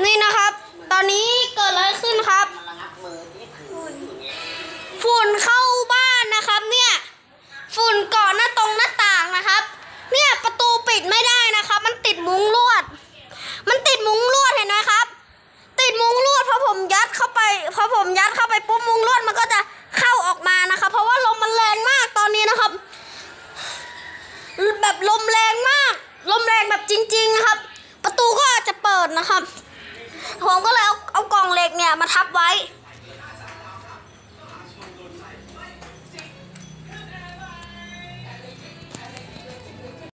นี่นะครับตอนนี้เกิดอะไรขึ้นครับฝุ่นเข้าบ้านนะครับเนี่ยฝุ่นเกาะหน้าต่างนะครับเนี่ยประตูปิดไม่ได้นะครับมันติดมุ้งลวดเห็นไหมครับติดมุ้งลวดพอผมยัดเข้าไปปุ๊บมุ้งลวดมันก็จะเข้าออกมานะครับเพราะว่าลมมันแรงมากตอนนี้นะครับแบบลมแรงมากลมแรงแบบจริงๆครับประตูก็จะเปิดนะครับผมก็เลยเอากล่องเหล็กเนี่ยมาทับไว้